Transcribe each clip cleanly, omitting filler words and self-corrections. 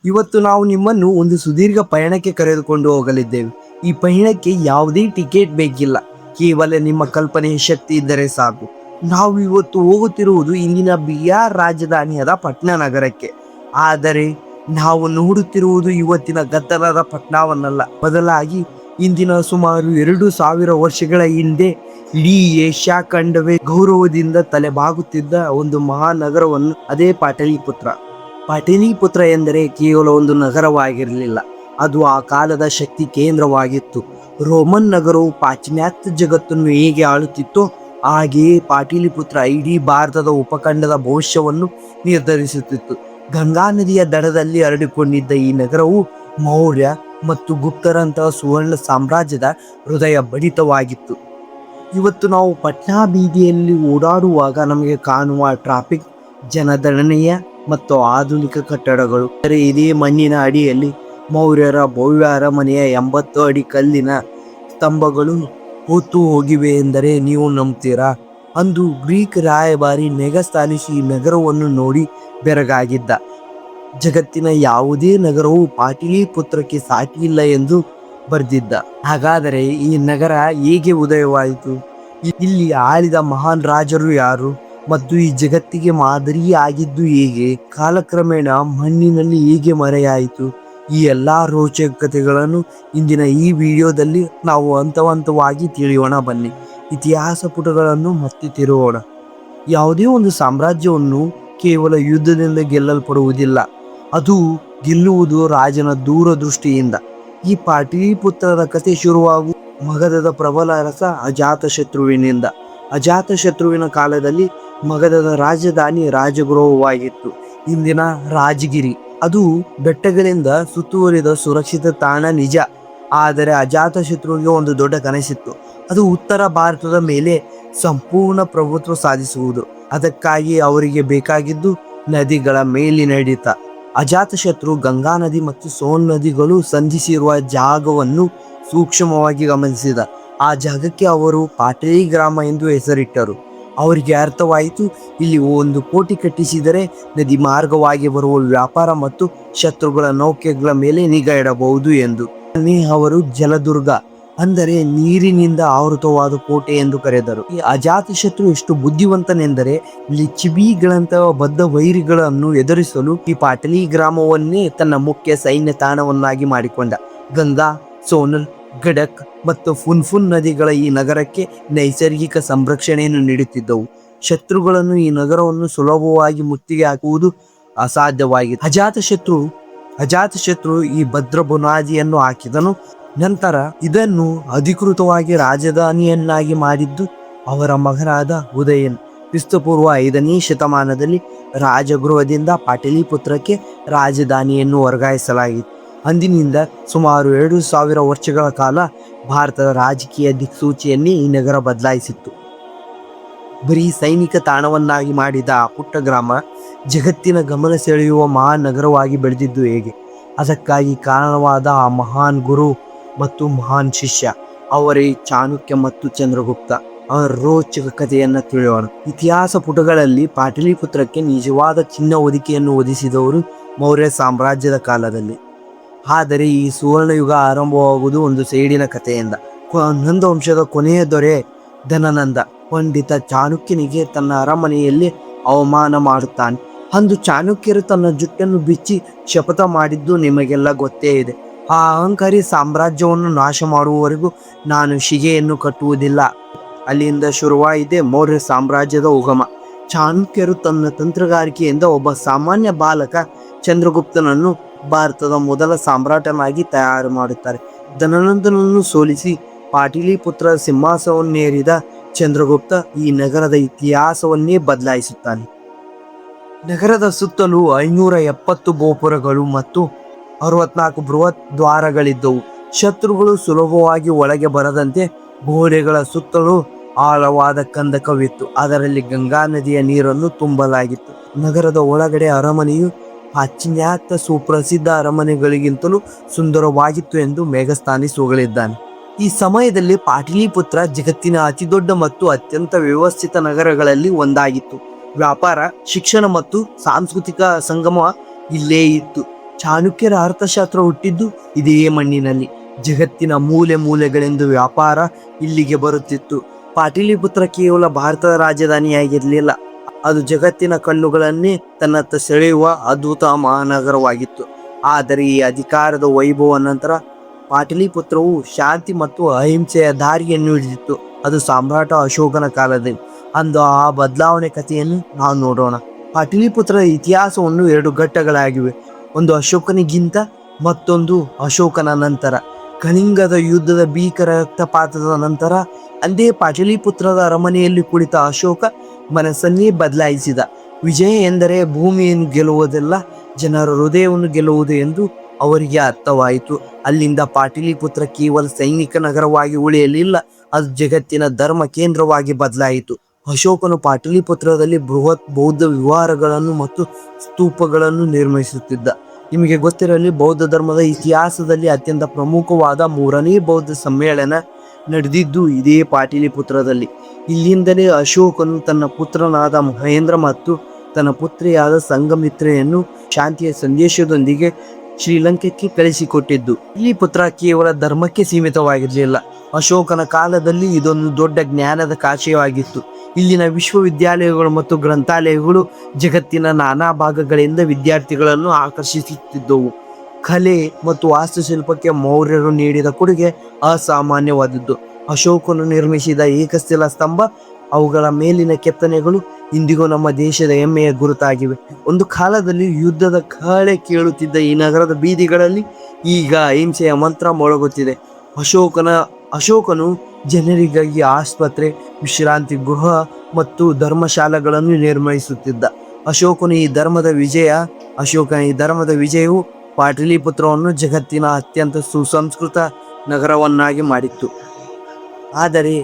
ಇವತ್ತು ನಾವು ನಿಮ್ಮನ್ನು ಒಂದು ಸುದೀರ್ಘ ಪಯಣಕ್ಕೆ ಕರೆದುಕೊಂಡು ಹೋಗಲಿದ್ದೇವೆ. ಈ ಪಯಣಕ್ಕೆ ಯಾವುದೇ ಟಿಕೆಟ್ ಬೇಕಿಲ್ಲ, ಕೇವಲ ನಿಮ್ಮ ಕಲ್ಪನೆಯ ಶಕ್ತಿ ಇದ್ದರೆ ಸಾಕು. ನಾವು ಇವತ್ತು ಹೋಗುತ್ತಿರುವುದು ಇಂದಿನ ಬಿಹಾರ್ ರಾಜಧಾನಿಯಾದ ಪಟ್ನಾ ನಗರಕ್ಕೆ. ಆದರೆ ನಾವು ನೋಡುತ್ತಿರುವುದು ಇವತ್ತಿನ ಗದ್ದಲದ ಪಟ್ನಾವನ್ನಲ್ಲ, ಬದಲಾಗಿ ಇಂದಿನ ಸುಮಾರು 2000 ವರ್ಷಗಳ ಹಿಂದೆ ಇಡೀ ಏಷ್ಯಾ ಖಂಡವೇ ಗೌರವದಿಂದ ತಲೆಬಾಗುತ್ತಿದ್ದ ಒಂದು ಮಹಾನಗರವನ್ನು, ಅದೇ ಪಾಟಲಿಪುತ್ರ. ಪಾಟಲಿಪುತ್ರ ಎಂದರೆ ಕೇವಲ ಒಂದು ನಗರವಾಗಿರಲಿಲ್ಲ, ಅದು ಆ ಕಾಲದ ಶಕ್ತಿ ಕೇಂದ್ರವಾಗಿತ್ತು. ರೋಮನ್ ನಗರವು ಪಾಶ್ಚಿಮಾತ್ಯ ಜಗತ್ತನ್ನು ಹೇಗೆ ಆಳುತ್ತಿತ್ತೋ ಹಾಗೆಯೇ ಪಾಟಲಿಪುತ್ರ ಇಡೀ ಭಾರತದ ಉಪಖಂಡದ ಭವಿಷ್ಯವನ್ನು ನಿರ್ಧರಿಸುತ್ತಿತ್ತು. ಗಂಗಾ ನದಿಯ ದಡದಲ್ಲಿ ಹರಡಿಕೊಂಡಿದ್ದ ಈ ನಗರವು ಮೌರ್ಯ ಮತ್ತು ಗುಪ್ತರಂತಹ ಸುವರ್ಣ ಸಾಮ್ರಾಜ್ಯದ ಹೃದಯ ಬಡಿತವಾಗಿತ್ತು. ಇವತ್ತು ನಾವು ಪಟ್ನಾ ಬೀದಿಯಲ್ಲಿ ಓಡಾಡುವಾಗ ನಮಗೆ ಕಾಣುವ ಟ್ರಾಫಿಕ್, ಜನದಣನೆಯ ಮತ್ತು ಆಧುನಿಕ ಕಟ್ಟಡಗಳು, ಇದೇ ಮಣ್ಣಿನ ಅಡಿಯಲ್ಲಿ ಮೌರ್ಯರ ಭವ್ಯ ಅರಮನೆಯ 80 ಅಡಿ ಕಲ್ಲಿನ ಸ್ತಂಭಗಳು ಹೊತ್ತು ಹೋಗಿವೆ ಎಂದರೆ ನೀವು ನಂಬ್ತೀರಾ? ಅಂದು ಗ್ರೀಕ್ ರಾಯಭಾರಿ ಮೆಗಸ್ತನೀಸ್ ಈ ನಗರವನ್ನು ನೋಡಿ ಬೆರಗಾಗಿದ್ದ. ಜಗತ್ತಿನ ಯಾವುದೇ ನಗರವು ಪಾಟಲಿಪುತ್ರಕ್ಕೆ ಸಾಟಿಯಿಲ್ಲ ಎಂದು ಬರೆದಿದ್ದ. ಹಾಗಾದರೆ ಈ ನಗರ ಹೇಗೆ ಉದಯವಾಯಿತು? ಇಲ್ಲಿ ಆಳಿದ ಮಹಾನ್ ರಾಜರು ಯಾರು ಮತ್ತು ಈ ಜಗತ್ತಿಗೆ ಮಾದರಿಯಾಗಿದ್ದು ಹೇಗೆ? ಕಾಲಕ್ರಮೇಣ ಮಣ್ಣಿನಲ್ಲಿ ಹೇಗೆ ಮರೆಯಾಯಿತು? ಈ ಎಲ್ಲ ರೋಚಕತೆಗಳನ್ನು ಇಂದಿನ ಈ ವಿಡಿಯೋದಲ್ಲಿ ನಾವು ಹಂತವಾಗಿ ತಿಳಿಯೋಣ. ಬನ್ನಿ, ಇತಿಹಾಸ ಪುಟಗಳನ್ನು ಮತ್ತೆ ತಿರುಗೋಣ. ಯಾವುದೇ ಒಂದು ಸಾಮ್ರಾಜ್ಯವನ್ನು ಕೇವಲ ಯುದ್ಧದಿಂದ ಗೆಲ್ಲಲ್ಪಡುವುದಿಲ್ಲ, ಅದು ಗೆಲ್ಲುವುದು ರಾಜನ ದೂರದೃಷ್ಟಿಯಿಂದ. ಈ ಪಾಟಲಿಪುತ್ರದ ಕಥೆ ಶುರುವಾಗುವ ಮಗಧದ ಪ್ರಬಲ ಅರಸ ಅಜಾತಶತ್ರುವಿನಿಂದ. ಅಜಾತಶತ್ರುವಿನ ಕಾಲದಲ್ಲಿ ಮಗಧದ ರಾಜಧಾನಿ ರಾಜಗೃಹವಾಗಿತ್ತು, ಇಂದಿನ ರಾಜಗಿರಿ. ಅದು ಬೆಟ್ಟಗಳಿಂದ ಸುತ್ತುವರಿದ ಸುರಕ್ಷಿತ ತಾಣ ನಿಜ, ಆದರೆ ಅಜಾತಶತ್ರುವಿಗೆ ಒಂದು ದೊಡ್ಡ ಕನಸಿತ್ತು. ಅದು ಉತ್ತರ ಭಾರತದ ಮೇಲೆ ಸಂಪೂರ್ಣ ಪ್ರಭುತ್ವ ಸಾಧಿಸುವುದು. ಅದಕ್ಕಾಗಿ ಅವರಿಗೆ ಬೇಕಾಗಿದ್ದು ನದಿಗಳ ಮೇಲಿನ ಹಿಡಿತ. ಅಜಾತಶತ್ರು ಗಂಗಾ ನದಿ ಮತ್ತು ಸೋನ್ ನದಿಗಳು ಸಂಧಿಸಿರುವ ಜಾಗವನ್ನು ಸೂಕ್ಷ್ಮವಾಗಿ ಗಮನಿಸಿದ. ಆ ಜಾಗಕ್ಕೆ ಅವರು ಪಾಟಲಿ ಗ್ರಾಮ ಎಂದು ಹೆಸರಿಟ್ಟರು. ಅವರಿಗೆ ಅರ್ಥವಾಯಿತು, ಇಲ್ಲಿ ಒಂದು ಕೋಟೆ ಕಟ್ಟಿಸಿದರೆ ನದಿ ಮಾರ್ಗವಾಗಿ ಬರುವ ವ್ಯಾಪಾರ ಮತ್ತು ಶತ್ರುಗಳ ನೌಕೆಗಳ ಮೇಲೆ ನಿಗಾ ಇಡಬಹುದು ಎಂದು. ಅವರು ಜಲದುರ್ಗ ಅಂದರೆ ನೀರಿನಿಂದ ಆವೃತವಾದ ಕೋಟೆ ಎಂದು ಕರೆದರು. ಈ ಅಜಾತಶತ್ರು ಎಷ್ಟು ಬುದ್ಧಿವಂತನೆಂದರೆ ಲಿಚ್ಛವಿಗಳಂತಹ ಬದ್ಧ ವೈರಿಗಳನ್ನು ಎದುರಿಸಲು ಈ ಪಾಟಲಿ ಗ್ರಾಮವನ್ನೇ ತನ್ನ ಮುಖ್ಯ ಸೈನ್ಯ ತಾಣವನ್ನಾಗಿ ಮಾಡಿಕೊಂಡ. ಗಂಗಾ, ಸೋನಲ್, ಗಡಕ್ ಮತ್ತು ಫುನ್ಫುನ್ ನದಿಗಳ ಈ ನಗರಕ್ಕೆ ನೈಸರ್ಗಿಕ ಸಂರಕ್ಷಣೆಯನ್ನು ನೀಡುತ್ತಿದ್ದವು. ಶತ್ರುಗಳನ್ನು ಈ ನಗರವನ್ನು ಸುಲಭವಾಗಿ ಮುತ್ತಿಗೆ ಹಾಕುವುದು ಅಸಾಧ್ಯವಾಗಿತ್ತು. ಅಜಾತಶತ್ರು ಈ ಭದ್ರ ಬುನಾದಿಯನ್ನು ಹಾಕಿದನು. ನಂತರ ಇದನ್ನು ಅಧಿಕೃತವಾಗಿ ರಾಜಧಾನಿಯನ್ನಾಗಿ ಮಾಡಿದ್ದು ಅವರ ಮಗನಾದ ಉದಯನ್. ಕ್ರಿಸ್ತಪೂರ್ವ 5ನೇ ಶತಮಾನದಲ್ಲಿ ರಾಜಗೃಹದಿಂದ ಪಾಟಲಿಪುತ್ರಕ್ಕೆ ರಾಜಧಾನಿಯನ್ನು ವರ್ಗಾಯಿಸಲಾಗಿತ್ತು. ಅಂದಿನಿಂದ ಸುಮಾರು 2000 ವರ್ಷಗಳ ಕಾಲ ಭಾರತದ ರಾಜಕೀಯ ದಿಕ್ಸೂಚಿಯನ್ನೇ ಈ ನಗರ ಬದಲಾಯಿಸಿತ್ತು. ಬರೀ ಸೈನಿಕ ತಾಣವನ್ನಾಗಿ ಮಾಡಿದ ಆ ಪುಟ್ಟ ಗ್ರಾಮ ಜಗತ್ತಿನ ಗಮನ ಸೆಳೆಯುವ ಮಹಾನ್ ನಗರವಾಗಿ ಬೆಳೆದಿದ್ದು ಹೇಗೆ? ಅದಕ್ಕಾಗಿ ಕಾರಣವಾದ ಆ ಮಹಾನ್ ಗುರು ಮತ್ತು ಮಹಾನ್ ಶಿಷ್ಯ, ಅವರೇ ಚಾಣಕ್ಯ ಮತ್ತು ಚಂದ್ರಗುಪ್ತ. ಅವರ ರೋಚಕ ಕಥೆಯನ್ನು ತಿಳಿಯೋಣ. ಇತಿಹಾಸ ಪುಟಗಳಲ್ಲಿ ಪಾಟಲಿಪುತ್ರಕ್ಕೆ ನಿಜವಾದ ಚಿನ್ನ ಹೊದಿಕೆಯನ್ನು ಒದಿಸಿದವರು ಮೌರ್ಯ ಸಾಮ್ರಾಜ್ಯದ ಕಾಲದಲ್ಲಿ. ಆದರೆ ಈ ಸುವರ್ಣಯುಗ ಆರಂಭವಾಗುವುದು ಒಂದು ಸೇಡಿನ ಕಥೆಯಿಂದ. ನಂದ ವಂಶದ ಕೊನೆಯ ದೊರೆ ಧನನಂದ ಪಂಡಿತ ಚಾಣಕ್ಯನಿಗೆ ತನ್ನ ಅರಮನೆಯಲ್ಲಿ ಅವಮಾನ ಮಾಡುತ್ತಾನೆ. ಅಂದು ಚಾಣಕ್ಯರು ತನ್ನ ಜುಟ್ಟನ್ನು ಬಿಚ್ಚಿ ಶಪಥ ಮಾಡಿದ್ದು ನಿಮಗೆಲ್ಲ ಗೊತ್ತೇ ಇದೆ. ಆ ಅಹಂಕಾರಿ ಸಾಮ್ರಾಜ್ಯವನ್ನು ನಾಶ ಮಾಡುವವರೆಗೂ ನಾನು ಶಿಗೆಯನ್ನು ಕಟ್ಟುವುದಿಲ್ಲ. ಅಲ್ಲಿಂದ ಶುರುವಾಯಿದೆ ಮೌರ್ಯ ಸಾಮ್ರಾಜ್ಯದ ಉಗಮ. ಚಾಣಕ್ಯರು ತನ್ನ ತಂತ್ರಗಾರಿಕೆಯಿಂದ ಒಬ್ಬ ಸಾಮಾನ್ಯ ಬಾಲಕ ಚಂದ್ರಗುಪ್ತನನ್ನು ಭಾರತದ ಮೊದಲ ಸಾಮ್ರಾಟನಾಗಿ ತಯಾರು ಮಾಡುತ್ತಾರೆ. ಧನನಂದನನ್ನು ಸೋಲಿಸಿ ಪಾಟಲಿಪುತ್ರ ಸಿಂಹಾಸನವನ್ನೇರಿದ ಚಂದ್ರಗುಪ್ತ ಈ ನಗರದ ಇತಿಹಾಸವನ್ನೇ ಬದಲಾಯಿಸುತ್ತಾನೆ. ನಗರದ ಸುತ್ತಲೂ 570 ಗೋಪುರಗಳು ಮತ್ತು 64 ಬೃಹತ್ ದ್ವಾರಗಳಿದ್ದವು. ಶತ್ರುಗಳು ಸುಲಭವಾಗಿ ಒಳಗೆ ಬರದಂತೆ ಗೋಡೆಗಳ ಸುತ್ತಲೂ ಆಳವಾದ ಕಂದಕವಿತ್ತು. ಅದರಲ್ಲಿ ಗಂಗಾ ನದಿಯ ನೀರನ್ನು ತುಂಬಲಾಗಿತ್ತು. ನಗರದ ಒಳಗಡೆ ಅರಮನೆಯು ಪಾಶ್ಚಿಮಾತ್ಯ ಸುಪ್ರಸಿದ್ಧ ಅರಮನೆಗಳಿಗಿಂತಲೂ ಸುಂದರವಾಗಿತ್ತು ಎಂದು ಮೆಗಸ್ತನೀಸ್ ಹೊಗಳಿದ್ದಾನೆ. ಈ ಸಮಯದಲ್ಲಿ ಪಾಟಲಿಪುತ್ರ ಜಗತ್ತಿನ ಅತಿದೊಡ್ಡ ಮತ್ತು ಅತ್ಯಂತ ವ್ಯವಸ್ಥಿತ ನಗರಗಳಲ್ಲಿ ಒಂದಾಗಿತ್ತು. ವ್ಯಾಪಾರ, ಶಿಕ್ಷಣ ಮತ್ತು ಸಾಂಸ್ಕೃತಿಕ ಸಂಗಮ ಇಲ್ಲೇ ಇತ್ತು. ಚಾಣಕ್ಯರ ಅರ್ಥಶಾಸ್ತ್ರ ಹುಟ್ಟಿದ್ದು ಇದೇ ಮಣ್ಣಿನಲ್ಲಿ. ಜಗತ್ತಿನ ಮೂಲೆ ಮೂಲೆಗಳಿಂದ ವ್ಯಾಪಾರ ಇಲ್ಲಿಗೆ ಬರುತ್ತಿತ್ತು. ಪಾಟಲಿಪುತ್ರ ಕೇವಲ ಭಾರತದ ರಾಜಧಾನಿಯಾಗಿರಲಿಲ್ಲ, ಅದು ಜಗತ್ತಿನ ಕಣ್ಣುಗಳನ್ನೇ ತನ್ನತ್ತ ಸೆಳೆಯುವ ಅದ್ಭುತ ಮಹಾನಗರವಾಗಿತ್ತು. ಆದರೆ ಈ ಅಧಿಕಾರದ ವೈಭವ ನಂತರ ಪಾಟಲಿಪುತ್ರವು ಶಾಂತಿ ಮತ್ತು ಅಹಿಂಸೆಯ ದಾರಿಯನ್ನು ಹಿಡಿದಿತ್ತು. ಅದು ಸಾಮ್ರಾಟ ಅಶೋಕನ ಕಾಲದಲ್ಲಿ. ಅಂದು ಆ ಬದಲಾವಣೆ ಕಥೆಯನ್ನು ನಾವು ನೋಡೋಣ. ಪಾಟಲಿಪುತ್ರದ ಇತಿಹಾಸವನ್ನು 2 ಘಟ್ಟಗಳಾಗಿವೆ. ಒಂದು ಅಶೋಕನಿಗಿಂತ, ಮತ್ತೊಂದು ಅಶೋಕನ ನಂತರ. ಕಳಿಂಗದ ಯುದ್ಧದ ಭೀಕರ ರಕ್ತಪಾತದ ನಂತರ ಅಂದೇ ಪಾಟಲಿಪುತ್ರದ ಅರಮನೆಯಲ್ಲಿ ಕುಳಿತ ಅಶೋಕ ಮನಸ್ಸನ್ನೇ ಬದಲಾಯಿಸಿದ. ವಿಜಯ ಎಂದರೆ ಭೂಮಿಯನ್ನು ಗೆಲ್ಲುವುದಲ್ಲ, ಜನರ ಹೃದಯವನ್ನು ಗೆಲ್ಲುವುದು ಎಂದು ಅವರಿಗೆ ಅರ್ಥವಾಯಿತು. ಅಲ್ಲಿಂದ ಪಾಟಲಿಪುತ್ರ ಕೇವಲ ಸೈನಿಕ ನಗರವಾಗಿ ಉಳಿಯಲಿಲ್ಲ, ಅದು ಜಗತ್ತಿನ ಧರ್ಮ ಕೇಂದ್ರವಾಗಿ ಬದಲಾಯಿತು. ಅಶೋಕನು ಪಾಟಲಿಪುತ್ರದಲ್ಲಿ ಬೃಹತ್ ಬೌದ್ಧ ವಿಹಾರಗಳನ್ನು ಮತ್ತು ಸ್ತೂಪಗಳನ್ನು ನಿರ್ಮಿಸುತ್ತಿದ್ದ. ನಿಮಗೆ ಗೊತ್ತಿರಲಿ, ಬೌದ್ಧ ಧರ್ಮದ ಇತಿಹಾಸದಲ್ಲಿ ಅತ್ಯಂತ ಪ್ರಮುಖವಾದ 3ನೇ ಬೌದ್ಧ ಸಮ್ಮೇಳನ ನಡೆದಿದ್ದು ಇದೇ ಪಾಟಲಿಪುತ್ರದಲ್ಲಿ. ಇಲ್ಲಿಂದಲೇ ಅಶೋಕನು ತನ್ನ ಪುತ್ರನಾದ ಮಹೇಂದ್ರ ಮತ್ತು ತನ್ನ ಪುತ್ರಿಯಾದ ಸಂಘಮಿತ್ರೆಯನ್ನು ಶಾಂತಿಯ ಸಂದೇಶದೊಂದಿಗೆ ಶ್ರೀಲಂಕೆಗೆ ಕಳಿಸಿಕೊಟ್ಟಿದ್ದು. ಇಲ್ಲಿ ಪುತ್ರ ಕೇವಲ ಧರ್ಮಕ್ಕೆ ಸೀಮಿತವಾಗಿರಲಿಲ್ಲ. ಅಶೋಕನ ಕಾಲದಲ್ಲಿ ಇದೊಂದು ದೊಡ್ಡ ಜ್ಞಾನದ ಕಾಶೆಯಾಗಿತ್ತು. ಇಲ್ಲಿನ ವಿಶ್ವವಿದ್ಯಾಲಯಗಳು ಮತ್ತು ಗ್ರಂಥಾಲಯಗಳು ಜಗತ್ತಿನ ನಾನಾ ಭಾಗಗಳಿಂದ ವಿದ್ಯಾರ್ಥಿಗಳನ್ನು ಆಕರ್ಷಿಸುತ್ತಿದ್ದವು. ಕಲೆ ಮತ್ತು ವಾಸ್ತುಶಿಲ್ಪಕ್ಕೆ ಮೌರ್ಯರು ನೀಡಿದ ಕೊಡುಗೆ ಅಸಾಮಾನ್ಯವಾದದ್ದು. ಅಶೋಕನು ನಿರ್ಮಿಸಿದ ಏಕಶಿಲಾ ಸ್ತಂಭ, ಅವುಗಳ ಮೇಲಿನ ಕೆತ್ತನೆಗಳು ಇಂದಿಗೂ ನಮ್ಮ ದೇಶದ ಹೆಮ್ಮೆಯ ಗುರುತಾಗಿವೆ. ಒಂದು ಕಾಲದಲ್ಲಿ ಯುದ್ಧದ ಕಹಳೆ ಕೇಳುತ್ತಿದ್ದ ಈ ನಗರದ ಬೀದಿಗಳಲ್ಲಿ ಈಗ ಅಹಿಂಸೆಯ ಮಂತ್ರ ಮೊಳಗುತ್ತಿದೆ. ಅಶೋಕನು ಜನರಿಗಾಗಿ ಆಸ್ಪತ್ರೆ, ವಿಶ್ರಾಂತಿ ಗೃಹ ಮತ್ತು ಧರ್ಮಶಾಲೆಗಳನ್ನು ನಿರ್ಮಿಸುತ್ತಿದ್ದ. ಅಶೋಕನ ಈ ಧರ್ಮದ ವಿಜಯವು ಪಾಟಲಿಪುತ್ರವನ್ನು ಜಗತ್ತಿನ ಅತ್ಯಂತ ಸುಸಂಸ್ಕೃತ ನಗರವನ್ನಾಗಿ ಮಾಡಿತ್ತು. ಆದರೆ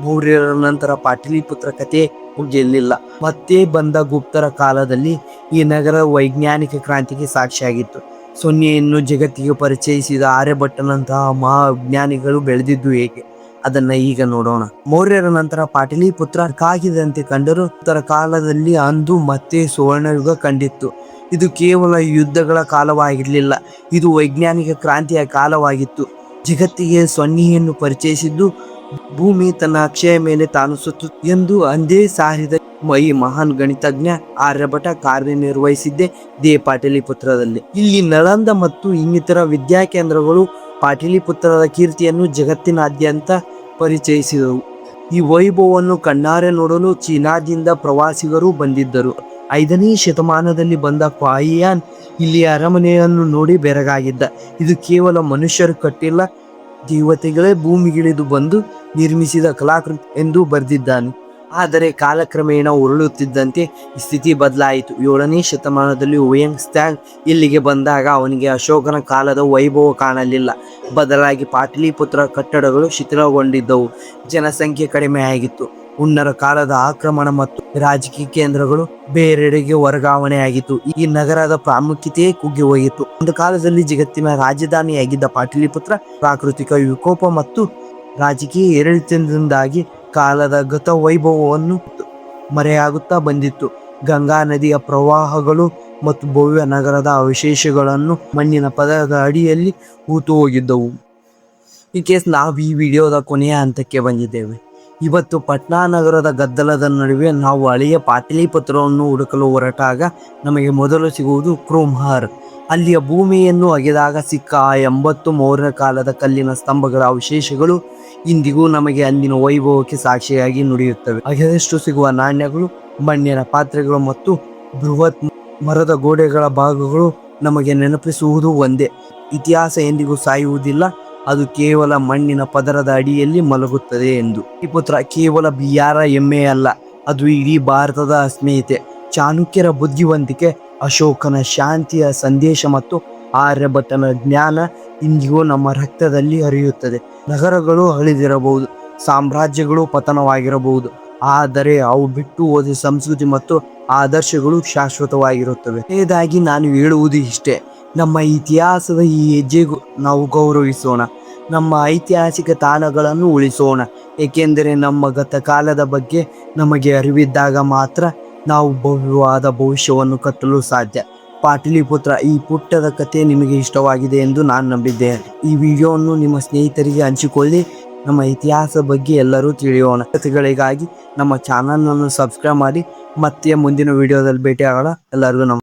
ಮೌರ್ಯರ ನಂತರ ಪಾಟಲಿಪುತ್ರ ಕಥೆ ಮುಗಿಯಲಿಲ್ಲ. ಮತ್ತೆ ಬಂದ ಗುಪ್ತರ ಕಾಲದಲ್ಲಿ ಈ ನಗರ ವೈಜ್ಞಾನಿಕ ಕ್ರಾಂತಿಗೆ ಸಾಕ್ಷಿಯಾಗಿತ್ತು. ಸೊನ್ನೆಯನ್ನು ಜಗತ್ತಿಗೆ ಪರಿಚಯಿಸಿದ ಆರ್ಯಭಟ್ಟನಂತಹ ಮಹಾವಿಜ್ಞಾನಿಗಳು ಬೆಳೆದಿದ್ದು ಹೇಗೆ, ಅದನ್ನ ಈಗ ನೋಡೋಣ. ಮೌರ್ಯರ ನಂತರ ಪಾಟಲಿಪುತ್ರ ಕಾಗಿದಂತೆ ಕಂಡರೂ ಉತ್ತರ ಕಾಲದಲ್ಲಿ ಅಂದು ಮತ್ತೆ ಸುವರ್ಣಯುಗ ಕಂಡಿತ್ತು. ಇದು ಕೇವಲ ಯುದ್ಧಗಳ ಕಾಲವಾಗಿರಲಿಲ್ಲ, ಇದು ವೈಜ್ಞಾನಿಕ ಕ್ರಾಂತಿಯ ಕಾಲವಾಗಿತ್ತು. ಜಗತ್ತಿಗೆ ಸೊನ್ನೆಯನ್ನು ಪರಿಚಯಿಸಿದ್ದು ಭೂಮಿ ತನ್ನ ಅಕ್ಷೆಯ ಮೇಲೆ ತಾನು ಸುತ್ತು ಎಂದು ಅಂದೇ ಸಾರಿದ ಈ ಮಹಾನ್ ಗಣಿತಜ್ಞ ಆರ್ಯಭಟ ಕಾರ್ಯನಿರ್ವಹಿಸಿದ್ದೇ ದೇ ಪಾಟಲಿಪುತ್ರದಲ್ಲಿ. ಇಲ್ಲಿ ನಳಂದ ಮತ್ತು ಇನ್ನಿತರ ವಿದ್ಯಾಕೇಂದ್ರಗಳು ಪಾಟಲಿಪುತ್ರದ ಕೀರ್ತಿಯನ್ನು ಜಗತ್ತಿನಾದ್ಯಂತ ಪರಿಚಯಿಸಿದವು. ಈ ವೈಭವವನ್ನು ಕಣ್ಣಾರೆ ನೋಡಲು ಚೀನಾದಿಂದ ಪ್ರವಾಸಿಗರು ಬಂದಿದ್ದರು. 5ನೇ ಶತಮಾನದಲ್ಲಿ ಬಂದ ಕ್ವಾಯಿಯಾನ್ ಇಲ್ಲಿ ಅರಮನೆಯನ್ನು ನೋಡಿ ಬೆರಗಾಗಿದ್ದ. ಇದು ಕೇವಲ ಮನುಷ್ಯರು ಕಟ್ಟಿಲ್ಲ, ದೇವತೆಗಳೇ ಭೂಮಿಗಿಳಿದು ಬಂದು ನಿರ್ಮಿಸಿದ ಕಲಾಕೃತಿ ಎಂದು ಬರೆದಿದ್ದಾನೆ. ಆದರೆ ಕಾಲಕ್ರಮೇಣ ಉರುಳುತ್ತಿದ್ದಂತೆ ಸ್ಥಿತಿ ಬದಲಾಯಿತು. 7ನೇ ಶತಮಾನದಲ್ಲಿ ಹುಯೆನ್ ತ್ಸಾಂಗ್ ಇಲ್ಲಿಗೆ ಬಂದಾಗ ಅವನಿಗೆ ಅಶೋಕನ ಕಾಲದ ವೈಭವ ಕಾಣಲಿಲ್ಲ. ಬದಲಾಗಿ ಪಾಟಲಿಪುತ್ರ ಕಟ್ಟಡಗಳು ಶಿಥಿಲಗೊಂಡಿದ್ದವು, ಜನಸಂಖ್ಯೆ ಕಡಿಮೆಯಾಗಿತ್ತು, ಹುನ್ನರ ಕಾಲದ ಆಕ್ರಮಣ ಮತ್ತು ರಾಜಕೀಯ ಕೇಂದ್ರಗಳು ಬೇರೆಡೆಗೆ ವರ್ಗಾವಣೆಯಾಗಿತ್ತು. ಈ ನಗರದ ಪ್ರಾಮುಖ್ಯತೆಯೇ ಕುಗ್ಗಿ ಹೋಗಿತ್ತು. ಒಂದು ಕಾಲದಲ್ಲಿ ಜಗತ್ತಿನ ರಾಜಧಾನಿಯಾಗಿದ್ದ ಪಾಟಲಿಪುತ್ರ ಪ್ರಾಕೃತಿಕ ವಿಕೋಪ ಮತ್ತು ರಾಜಕೀಯ ಏರಿಳಿತದಿಂದಾಗಿ ಕಾಲದ ಗತ ವೈಭವವನ್ನು ಮರೆಯಾಗುತ್ತಾ ಬಂದಿತ್ತು. ಗಂಗಾ ನದಿಯ ಪ್ರವಾಹಗಳು ಮತ್ತು ಭವ್ಯ ನಗರದ ಅವಶೇಷಗಳನ್ನು ಮಣ್ಣಿನ ಪದರದ ಅಡಿಯಲ್ಲಿ ಹೂತು ಹೋಗಿದ್ದವು. ಈ ಕೇಸ್ ನಾವು ಈ ವಿಡಿಯೋದ ಕೊನೆಯ ಹಂತಕ್ಕೆ ಬಂದಿದ್ದೇವೆ. ಇವತ್ತು ಪಟ್ನಾ ನಗರದ ಗದ್ದಲದ ನಡುವೆ ನಾವು ಹಳೆಯ ಪಾಟಲಿಪುತ್ರವನ್ನು ಹುಡುಕಲು ಹೊರಟಾಗ ನಮಗೆ ಮೊದಲು ಸಿಗುವುದು ಕ್ರೋಮ್ಹರ್. ಅಲ್ಲಿಯ ಭೂಮಿಯನ್ನು ಅಗೆದಾಗ ಸಿಕ್ಕ ಆ 80 ಮೌರ್ಯ ಕಾಲದ ಕಲ್ಲಿನ ಸ್ತಂಭಗಳ ಅವಶೇಷಗಳು ಇಂದಿಗೂ ನಮಗೆ ಅಂದಿನ ವೈಭವಕ್ಕೆ ಸಾಕ್ಷಿಯಾಗಿ ನುಡಿಯುತ್ತವೆ. ಅಗೆದಷ್ಟು ಸಿಗುವ ನಾಣ್ಯಗಳು, ಮಣ್ಣಿನ ಪಾತ್ರೆಗಳು ಮತ್ತು ಬೃಹತ್ ಮರದ ಗೋಡೆಗಳ ಭಾಗಗಳು ನಮಗೆ ನೆನಪಿಸುವುದು ಒಂದೇ: ಇತಿಹಾಸ ಎಂದಿಗೂ ಸಾಯುವುದಿಲ್ಲ, ಅದು ಕೇವಲ ಮಣ್ಣಿನ ಪದರದ ಅಡಿಯಲ್ಲಿ ಮಲಗುತ್ತದೆ ಎಂದು. ಈ ಪುತ್ರ ಕೇವಲ ಬಿಹಾರ ಹೆಮ್ಮೆಯಲ್ಲ, ಅದು ಇಡೀ ಭಾರತದ ಅಸ್ಮಿತೆ. ಚಾಣಕ್ಯರ ಬುದ್ಧಿವಂತಿಕೆ, ಅಶೋಕನ ಶಾಂತಿಯ ಸಂದೇಶ ಮತ್ತು ಆರ್ಯಭಟನ ಜ್ಞಾನ ಇಂದಿಗೂ ನಮ್ಮ ರಕ್ತದಲ್ಲಿ ಹರಿಯುತ್ತದೆ. ನಗರಗಳು ಅಳಿದಿರಬಹುದು, ಸಾಮ್ರಾಜ್ಯಗಳು ಪತನವಾಗಿರಬಹುದು, ಆದರೆ ಅವು ಬಿಟ್ಟು ಹೋದ ಸಂಸ್ಕೃತಿ ಮತ್ತು ಆದರ್ಶಗಳು ಶಾಶ್ವತವಾಗಿರುತ್ತವೆ. ಕೊನೆಯದಾಗಿ ನಾನು ಹೇಳುವುದು ಇಷ್ಟೇ: ನಮ್ಮ ಇತಿಹಾಸದ ಈ ಹೆಜ್ಜೆಗೂ ನಾವು ಗೌರವಿಸೋಣ, ನಮ್ಮ ಐತಿಹಾಸಿಕ ತಾಣಗಳನ್ನು ಉಳಿಸೋಣ. ಏಕೆಂದರೆ ನಮ್ಮ ಗತಕಾಲದ ಬಗ್ಗೆ ನಮಗೆ ಅರಿವಿದ್ದಾಗ ಮಾತ್ರ ನಾವು ಭವ್ಯವಾದ ಭವಿಷ್ಯವನ್ನು ಕಟ್ಟಲು ಸಾಧ್ಯ. ಪಾಟಲಿಪುತ್ರ ಈ ಪುಟ್ಟದ ಕಥೆ ನಿಮಗೆ ಇಷ್ಟವಾಗಿದೆ ಎಂದು ನಾನು ನಂಬಿದ್ದೇನೆ. ಈ ವಿಡಿಯೋವನ್ನು ನಿಮ್ಮ ಸ್ನೇಹಿತರಿಗೆ ಹಂಚಿಕೊಳ್ಳಿ. ನಮ್ಮ ಇತಿಹಾಸ ಬಗ್ಗೆ ಎಲ್ಲರೂ ತಿಳಿಯೋಣ. ಕಥೆಗಳಿಗಾಗಿ ನಮ್ಮ ಚಾನಲ್ ಅನ್ನು ಸಬ್ಸ್ಕ್ರೈಬ್ ಮಾಡಿ. ಮತ್ತೆ ಮುಂದಿನ ವಿಡಿಯೋದಲ್ಲಿ ಭೇಟಿಯಾಗೋಣ. ಎಲ್ಲರಿಗೂ ನಮಸ್ಕಾರ.